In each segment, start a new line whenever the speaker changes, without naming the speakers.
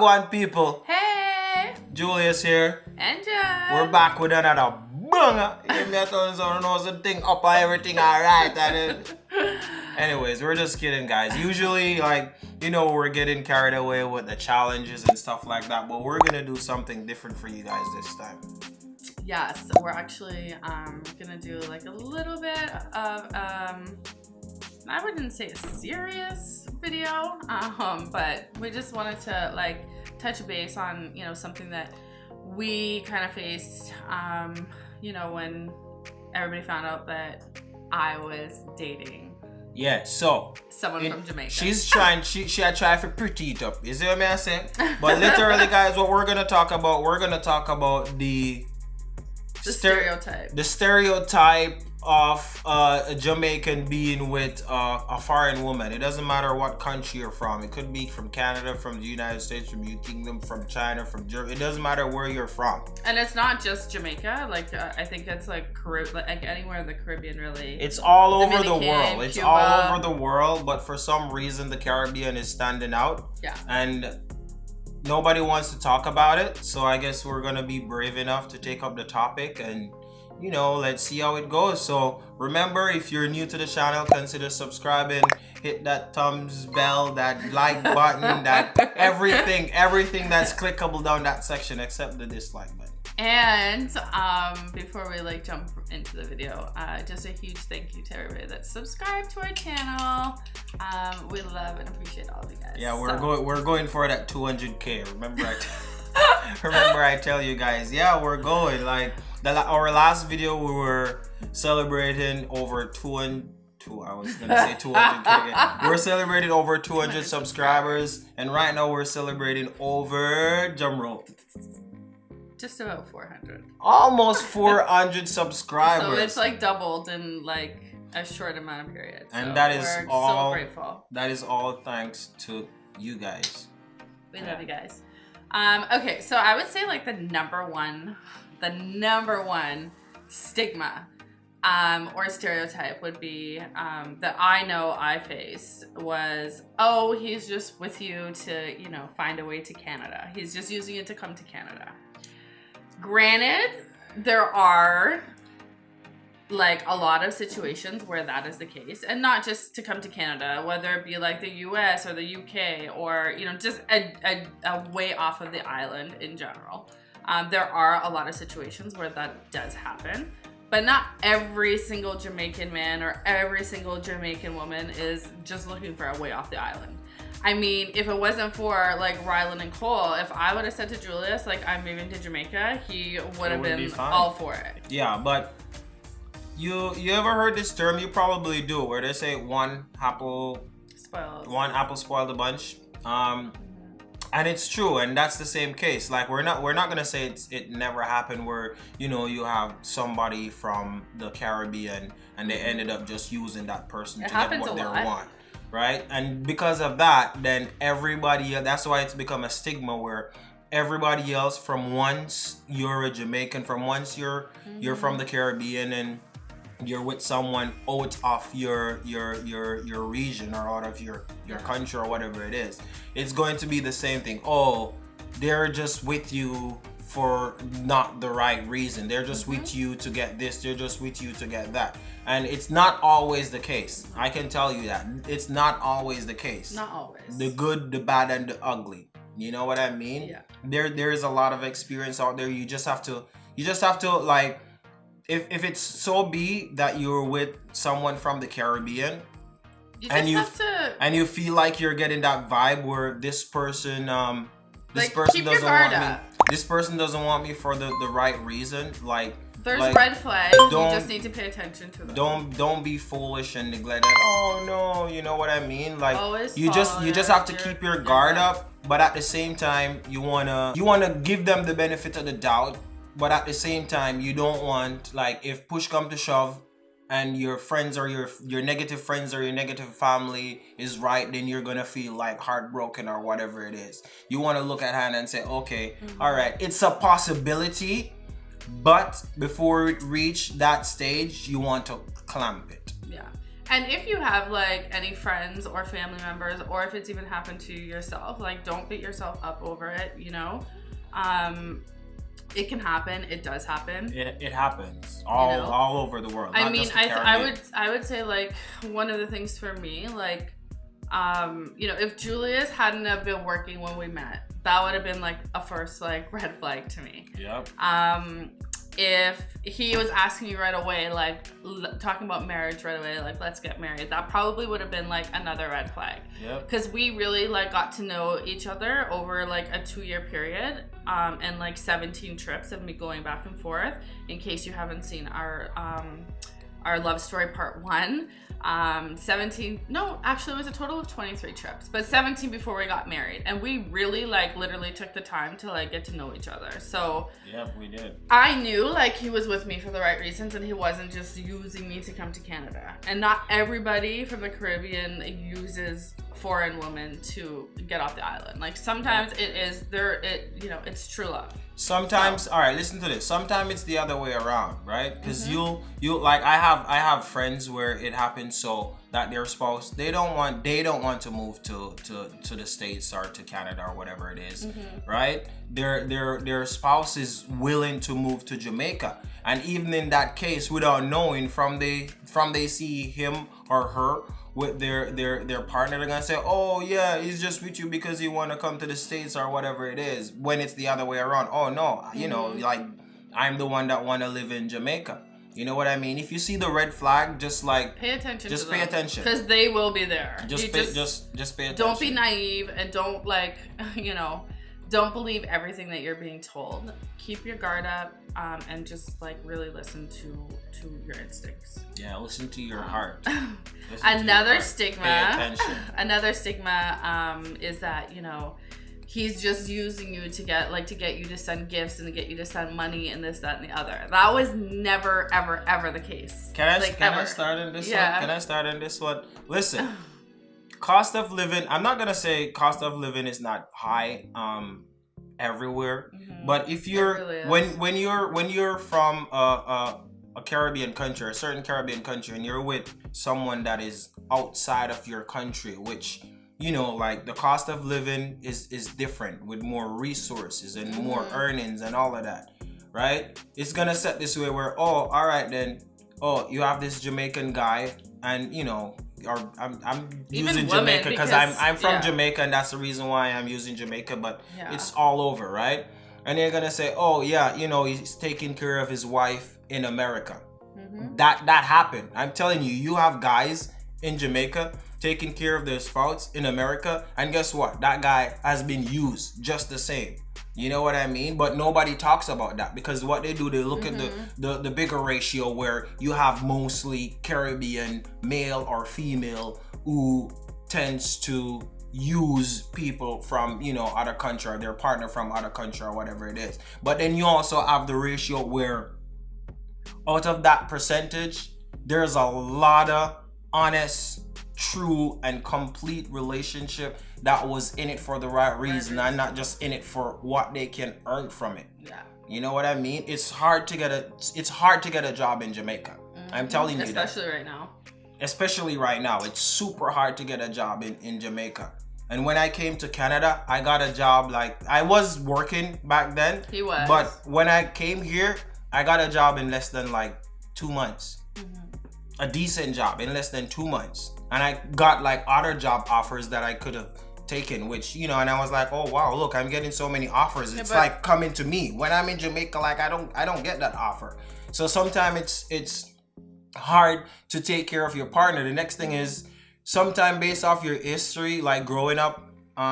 Wagwan people.
Hey!
Julius here.
And John.
We're back with another banger. You hear me? I told you, know something up and everything alright. Anyways, we're just kidding, guys. Usually, we're getting carried away with the challenges and stuff like that, but we're gonna do something different for you guys this time.
Yes, we're actually gonna do like a little bit of I wouldn't say a serious video, but we just wanted to like touch base on something that we kind of faced when everybody found out that I was dating someone from Jamaica.
She's trying, she had tried to pretty it up. You see what I'm saying? But literally, guys, what we're gonna talk about the
stereotype.
The stereotype of a Jamaican being with a foreign woman. It doesn't matter what country you're from. It could be from Canada, from the United States, from the Kingdom, from China, from Germany. It doesn't matter where you're from.
And it's not just Jamaica. I think it's like anywhere in the Caribbean, really.
It's all over the
Dominican,
world. It's
Cuba.
all over the world. But for some reason, the Caribbean is standing out.
Yeah.
And nobody wants to talk about it. So I guess we're gonna be brave enough to take up the topic and let's see how it goes. So remember, if you're new to the channel, consider subscribing, hit that thumbs bell, that like button, that everything that's clickable down that section except the dislike button.
And before we jump into the video, just a huge thank you to everybody that's subscribed to our channel. We love and appreciate all of you guys.
Yeah, we're going for that 200K. Remember I tell you guys, yeah, we're going our last video we were celebrating over 200. I was gonna say 200K again. We're celebrating over 200 subscribers, and right now we're celebrating over drumroll.
Just about 400.
Almost 400 subscribers.
So it's doubled in a short amount of period.
And that is
we're
all.
So grateful.
That is all thanks to you guys.
We love you guys. Okay, so I would say the number one stigma or stereotype would be that I know I faced was, oh, he's just with you to find a way to Canada. He's just using it to come to Canada. Granted, there are a lot of situations where that is the case, and not just to come to Canada, whether it be the US or the UK or just a way off of the island in general. There are a lot of situations where that does happen, but not every single Jamaican man or every single Jamaican woman is just looking for a way off the island. I mean, if it wasn't for Rylan and Cole, if I would have said to Julius I'm moving to Jamaica, he would have been all for it.
Yeah, but you ever heard this term? You probably do, where they say one apple spoiled the bunch. And it's true, and that's the same case. We're not gonna say it never happened where you have somebody from the Caribbean and they ended up just using that person to get what they want, right? And because of that, then everybody, that's why it's become a stigma where everybody else, from once you're a Jamaican, from once you're from the Caribbean and you're with someone out of your region or out of your country or whatever it is, it's going to be the same thing. Oh, they're just with you for not the right reason. They're just with you to get this. They're just with you to get that. And it's not always the case. I can tell you that. It's not always the case.
Not always.
The good, the bad, and the ugly. You know what I mean?
Yeah.
There is a lot of experience out there. You just have to if it's so be that you're with someone from the Caribbean and you feel like you're getting that vibe where this person doesn't want me. This person doesn't want me for the right reason.
There's red flags. You just need to pay attention to them.
Don't be foolish and neglect that. Oh no, you know what I mean? You just have to keep your guard up, but at the same time you wanna give them the benefit of the doubt. But at the same time, you don't want, if push come to shove and your friends or your negative friends or your negative family is right, then you're going to feel heartbroken or whatever it is. You want to look at hand and say, okay, all right, it's a possibility, but before it reach that stage, you want to clamp it.
Yeah. And if you have like any friends or family members, or if it's even happened to yourself, like don't beat yourself up over it, you know. It can happen. It does happen.
It happens all over the world.
I mean, I would say like one of the things for me, like, you know, if Julius hadn't have been working when we met, that would have been like a first like red flag to me.
Yep.
If he was asking you right away, like talking about marriage right away, like let's get married, that probably would have been like another red flag.
Yep.
Because we really like got to know each other over like a 2-year period, and like 17 trips of me going back and forth. In case you haven't seen our love story part 1. 17, no, actually it was a total of 23 trips, but 17 before we got married, and we really like literally took the time to like get to know each other. So
yep, we did.
I knew like he was with me for the right reasons, and he wasn't just using me to come to Canada. And not everybody from the Caribbean uses foreign women to get off the island. Like sometimes you know, it's true love.
Sometimes, all right, listen to this. Sometimes it's the other way around, right? Because you like I have friends where it happens so that their spouse they don't want to move to the States or to Canada or whatever it is, right? Their spouse is willing to move to Jamaica, and even in that case, without knowing, from they see him or her with their partner, they're gonna say, oh yeah, he's just with you because he want to come to the States or whatever it is, when it's the other way around. Oh no, you know, like I'm the one that want to live in Jamaica. You know what I mean? If you see the red flag, just like
pay attention.
Just pay attention,
because they will be there.
Just pay attention.
Don't be naive, and don't like you know, don't believe everything that you're being told. Keep your guard up, and just like really listen to your instincts.
Yeah, listen to your heart.
Another stigma.
Pay attention.
Another stigma is that, you know, he's just using you to get you to send gifts and to get you to send money and this, that, and the other. That was never, ever, ever the case.
Can I start in this one? Can I start in this one? Listen, cost of living. I'm not gonna say cost of living is not high everywhere, but if you're when you're from a Caribbean country, a certain Caribbean country, and you're with someone that is outside of your country, which, you know, like the cost of living is different with more resources and more earnings and all of that, right? It's gonna set this way where, oh, all right then, oh, you have this Jamaican guy, and you know, or I'm using Jamaica because I'm from Jamaica, and that's the reason why I'm using Jamaica, but it's all over, right? And they're gonna say, oh yeah, you know, he's taking care of his wife in America. That happened. I'm telling you, you have guys in Jamaica taking care of their spouse in America, and guess what? That guy has been used just the same. You know what I mean? But nobody talks about that, because what they do, they look at the bigger ratio where you have mostly Caribbean male or female who tends to use people from, you know, other country, or their partner from other country or whatever it is. But then you also have the ratio where out of that percentage, there's a lot of honest, true, and complete relationship that was in it for the right reason, and not just in it for what they can earn from it. Yeah. You know what I mean? It's hard to get a job in Jamaica. I'm telling you that. Especially right now. It's super hard to get a job in Jamaica. And when I came to Canada, I got a job, like I was working back then.
He was.
But when I came here, I got a job in less than like 2 months. A decent job in less than 2 months. And I got like other job offers that I could have taken, which, you know, and I was like, oh wow, look, I'm getting so many offers. It's like coming to me. When I'm in Jamaica, like I don't get that offer. So sometimes it's hard to take care of your partner. The next thing is, sometimes based off your history, like growing up,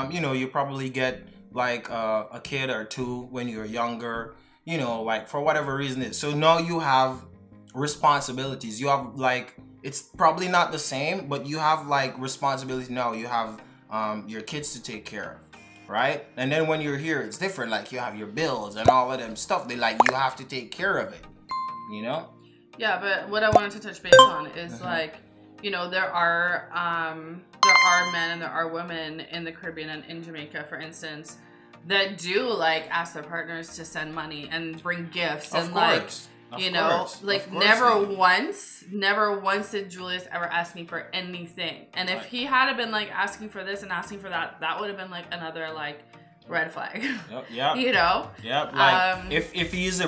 you know, you probably get like a kid or two when you're younger, you know, like for whatever reason it is. So now you have responsibilities. You have like, it's probably not the same, but you have like responsibilities now. You have your kids to take care of, right? And then when you're here, it's different. Like you have your bills and all of them stuff. They like, you have to take care of it, you know?
Yeah, but what I wanted to touch base on is like, you know, there are men and there are women in the Caribbean and in Jamaica, for instance, that do like ask their partners to send money and bring gifts, and like Never once did Julius ever ask me for anything. And if he had been like asking for this and asking for that, that would have been like another like red flag.
Yep.
You know?
Yep. Like if he's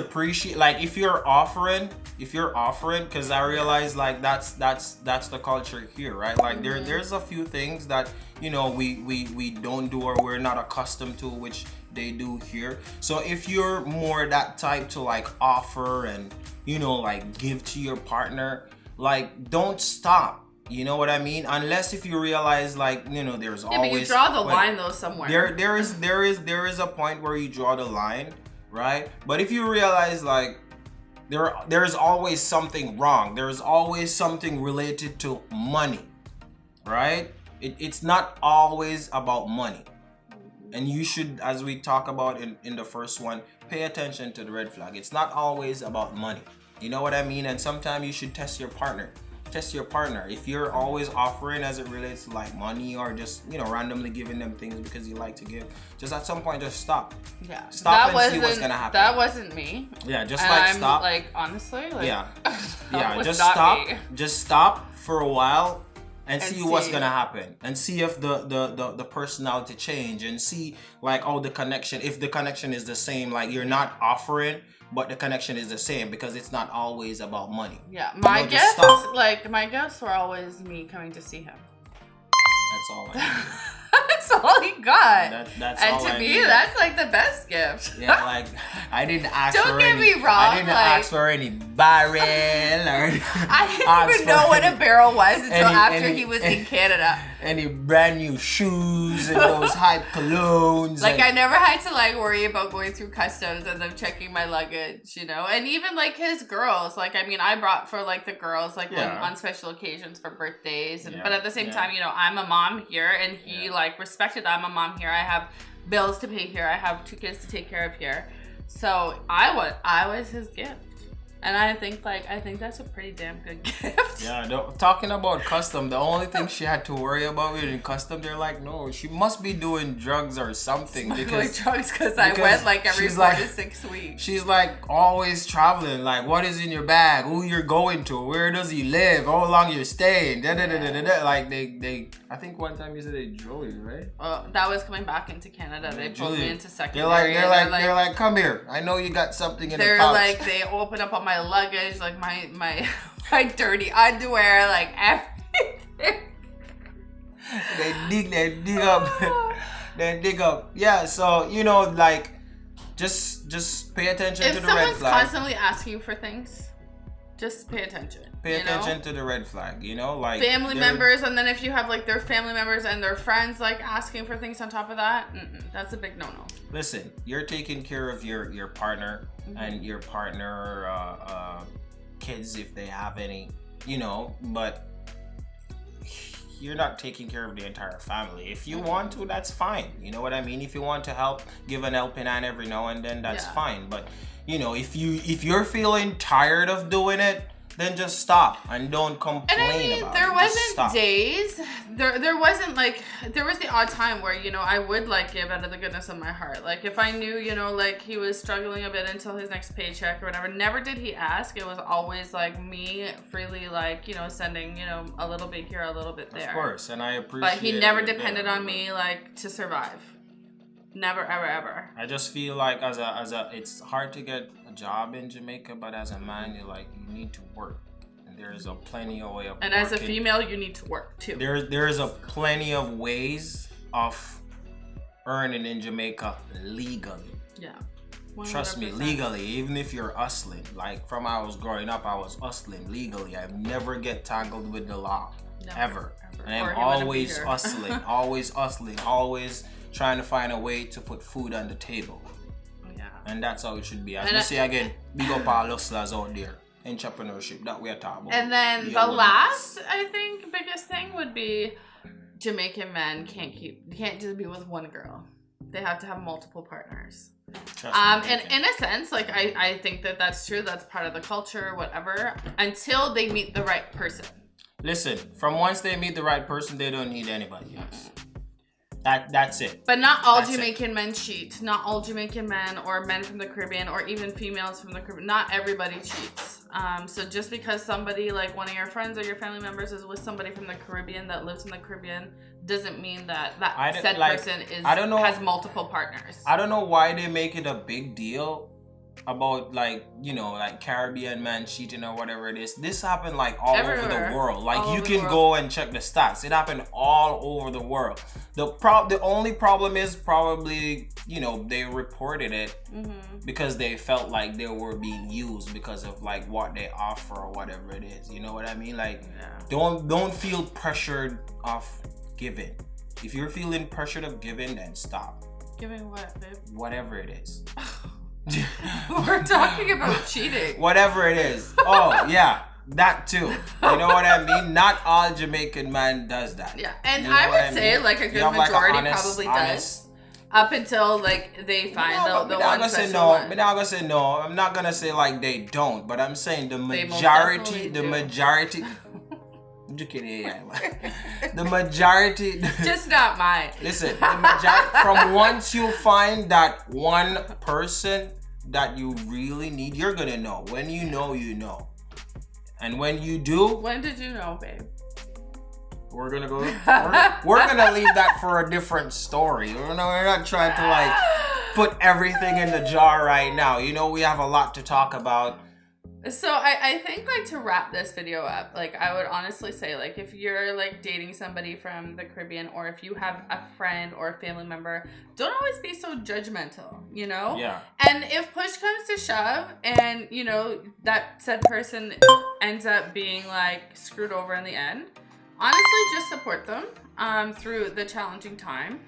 like if you're offering, because I realize like that's the culture here, right? Like there's a few things that we don't do or we're not accustomed to, which they do here. So if you're more that type to like offer and like give to your partner, like don't stop. You know what I mean? Unless if you realize like there's always.
But you draw the line though somewhere.
There is a point where you draw the line, right? But if you realize like there's always something wrong. There's always something related to money, right? It's not always about money. And you should, as we talk about in the first one, pay attention to the red flag. It's not always about money. You know what I mean? And sometimes you should test your partner. If you're always offering as it relates to like money or just randomly giving them things because you like to give, just at some point just stop.
Yeah.
Stop and see what's gonna happen.
That wasn't me.
Yeah, just like stop.
Like honestly, like
yeah. Just stop. Just stop for a while and see what's gonna happen, and see if the personality change, and see like the connection. If the connection is the same, like you're not offering, but the connection is the same, because it's not always about money.
Yeah, my guests were always me coming to see him.
That's all I need.
That's all he got.
That's
and
all
to
I
me,
need.
that's like the best gift.
Yeah, like I didn't ask
Don't
for
get
any.
me wrong.
I didn't
like,
ask for any barrel or.
I didn't even know what a barrel was until after he was in Canada.
Any brand new shoes and those hype colognes.
Like I never had to like worry about going through customs and them checking my luggage, and even like his girls. Like I mean, I brought for like the girls like on special occasions for birthdays, but at the same time, I'm a mom here, and he like respected that I'm a mom here. I have bills to pay here. I have 2 kids to take care of here. So I was his gift. And I think that's a pretty damn good gift.
Yeah, talking about custom, the only thing she had to worry about in custom, they're like, no, she must be doing drugs or something.
Because I went like every 4 to 6 weeks.
She's like always traveling. Like, what is in your bag? Who you're going to? Where does he live? How long you're staying? Like they. I think one time you said they drove you, right?
That was coming back into Canada. They pulled me into secondary.
They're like, come here. I know you got something in the pouch.
They're like, they open up my luggage, like my dirty underwear, like everything.
They dig up. Yeah, so like just pay attention to the red flag. If someone's
constantly asking for things, just pay attention.
Pay attention to the red flag, like
family members, and then if you have like their family members and their friends like asking for things on top of that, that's a big no-no.
Listen, you're taking care of your partner and your partner kids if they have any, but you're not taking care of the entire family. If you want to, that's fine. You know what I mean? If you want to help, give an helping hand every now and then, that's fine. But if you're feeling tired of doing it, then just stop and don't complain about it.
There wasn't days. There wasn't like, there was the odd time where, I would like give out of the goodness of my heart. Like if I knew, like he was struggling a bit until his next paycheck or whatever, never did he ask. It was always like me freely like, sending, a little bit here, a little bit there.
Of course, and I appreciate it.
But he never depended on me like to survive. Never, ever, ever.
I just feel like as a it's hard to get a job in Jamaica, but as a man, you need to work. And there is a plenty of way of
and
working.
As a female, you need to work too.
There is a plenty of ways of earning in Jamaica legally.
Yeah.
100%. Trust me, legally. Even if you're hustling, like from I was growing up, I was hustling legally. I never get tangled with the law, ever. And I'm always hustling, always trying to find a way to put food on the table. Yeah. And that's how it should be. As we say again, big up all hustlers out there. Entrepreneurship, that we are talking about.
And then the last, I think, biggest thing would be Jamaican men can't just be with one girl. They have to have multiple partners. And in a sense, like I think that's true. That's part of the culture, whatever, until they meet the right person.
Listen, from once they meet the right person, they don't need anybody else. That's it.
But not all Jamaican men cheat. Not all Jamaican men or men from the Caribbean or even females from the Caribbean. Not everybody cheats. So just because somebody, like one of your friends or your family members is with somebody from the Caribbean that lives in the Caribbean doesn't mean that said person has multiple partners.
I don't know why they make it a big deal about like, you know, like Caribbean man cheating or whatever it is. This happened like all over the world. Like you can go and check the stats. It happened all over the world. The only problem is probably, you know, they reported it because they felt like they were being used because of like what they offer or whatever it is. You know what I mean? Like don't feel pressured of giving. If you're feeling pressured of giving, then stop.
Giving what, babe?
Whatever it is.
We're talking about cheating.
Whatever it is. Oh, yeah. That too. You know what I mean? Not all Jamaican man does that.
Yeah. And you know I would say like a good majority probably does. Up until like they find the one special one.
I'm not gonna say no. I'm not gonna say like they don't, but I'm saying the majority. The majority.
Just not mine.
Listen, the majority, from once you find that one person that you really need, you're gonna know. When you know, you know. And when you do,
when did you know, babe?
We're gonna go. We're gonna leave that for a different story. We're not trying to like put everything in the jar right now. You know, we have a lot to talk about.
So I think like to wrap this video up, like I would honestly say like if you're like dating somebody from the Caribbean or if you have a friend or a family member, don't always be so judgmental, you know?
Yeah.
And if push comes to shove and, you know, that said person ends up being like screwed over in the end, honestly just support them through the challenging time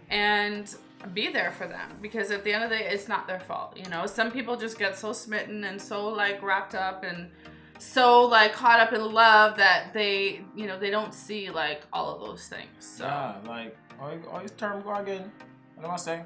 and be there for them, because at the end of the day it's not their fault, you know. Some people just get so smitten and so like wrapped up and so like caught up in love that they, you know, they don't see like all of those things. So. Yeah,
like always term go again. What am I saying?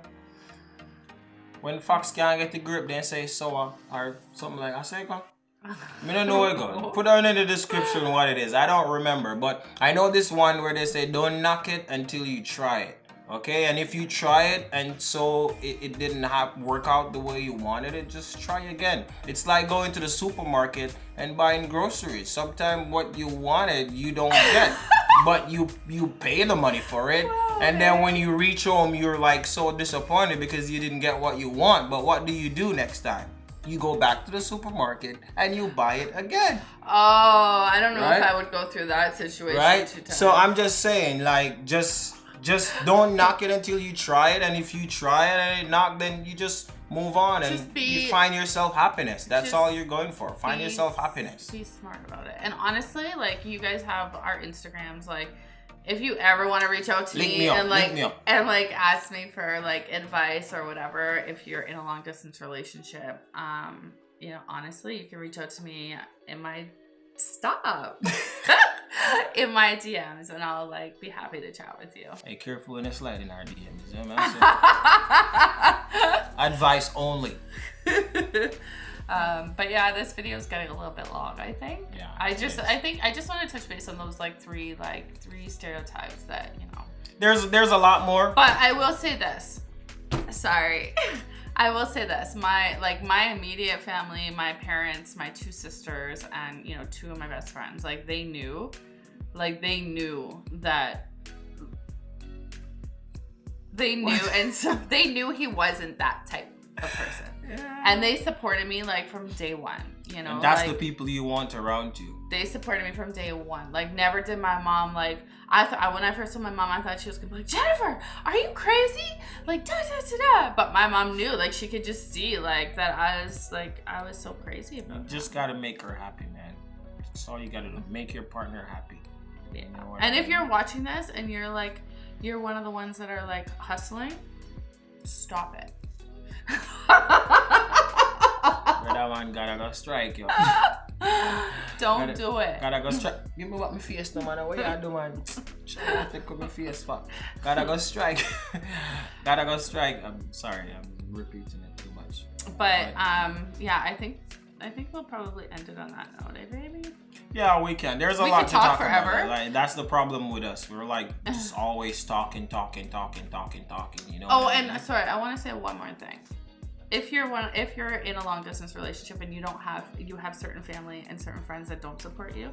When Fox can't get the grip, then say so or something like I say go. I don't know where it goes. Put down in the description what it is. I don't remember, but I know this one where they say don't knock it until you try it. Okay, and if you try it and so it didn't work out the way you wanted it, just try again. It's like going to the supermarket and buying groceries. Sometimes what you wanted you don't get, but you pay the money for it, and then when you reach home you're like so disappointed because you didn't get what you want. But what do you do next time? You go back to the supermarket and you buy it again.
Oh, I don't know if I would go through that situation.
Right?
2 times.
So I'm just saying, like, just don't knock it until you try it, and if you try it and it knock, then you just move on and you find yourself happiness. That's all you're going for. Find yourself happiness.
Be smart about it. And honestly, like you guys have our Instagrams. Like, if you ever want to reach out to me and like ask me for like advice or whatever, if you're in a long distance relationship, you know, honestly, you can reach out to me in my in my DMs, and I'll like be happy to chat with you.
Hey, careful in the slide in our DMs. You know what I'm saying? Advice only.
But yeah, this video is getting a little bit long, I think.
Yeah.
I just want to touch base on those like three stereotypes that, you know.
There's a lot more.
But I will say this. Sorry. I will say this, my immediate family, my parents, my 2 sisters, and, you know, 2 of my best friends, like they knew and so they knew he wasn't that type of person. Yeah. And they supported me like from day one, you know.
And that's
like,
the people you want around you.
They supported me from day one. Like, never did my mom, like, when I first saw my mom, I thought she was gonna be like, Jennifer, are you crazy? Like, da da da da. But my mom knew, like, she could just see, like, that I was so crazy about it.
You just gotta make her happy, man. That's all you gotta do. Make your partner happy.
Yeah. You know and if you're watching this and you're like, you're one of the ones that are like hustling, stop it.
Brother man, gotta go strike, yo.
Don't do it.
Gotta go strike. Give me what my face no man. What you do, man? Try to take my face fuck. Gotta go strike. Gotta go strike. I'm sorry, I'm repeating it too much.
But yeah, I I think we'll probably end it on that note, baby.
Yeah, we can. There's a lot to talk
forever.
about. Like, that's the problem with us. We're like just always talking. You know.
Oh, and sorry, I want to say one more thing. If you're in a long distance relationship and you have certain family and certain friends that don't support you,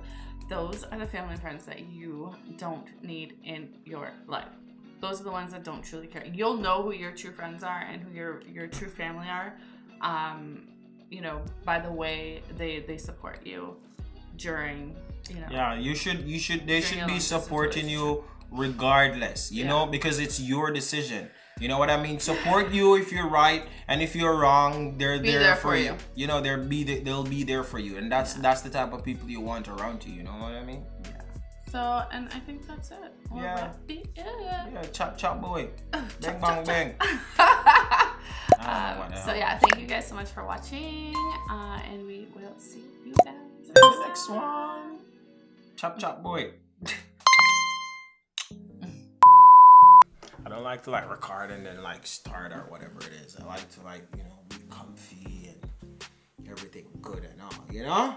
those are the family and friends that you don't need in your life. Those are the ones that don't truly care. You'll know who your true friends are and who your true family are, you know, by the way they support you during, you know.
Yeah, they should be supporting you regardless, you know, because it's your decision. You know what I mean? Support you if you're right, and if you're wrong, they're there for you. You know, they'll be there for you, and that's the type of people you want around you. You know what I mean?
Yeah. So, and I think that's it.
Yeah. Chop boy. Bang bang bang.
So yeah, thank you guys so much for watching, and we will see you guys
in the next one. Chop boy. I don't like to like record and then like start or whatever it is. I like to like, you know, be comfy and everything good and all, you know?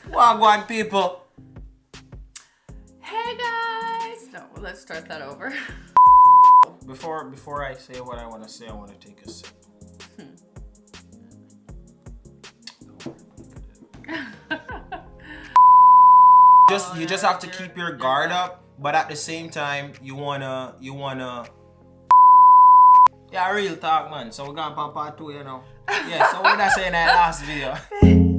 Wagwan people.
Hey guys. No, let's start that over.
Before I say what I want to say, I want to take a sip. You just have to keep your guard up, but at the same time you wanna yeah, real talk, man. So we're gonna pop part 2, you know. Yeah, so what I say in that last video.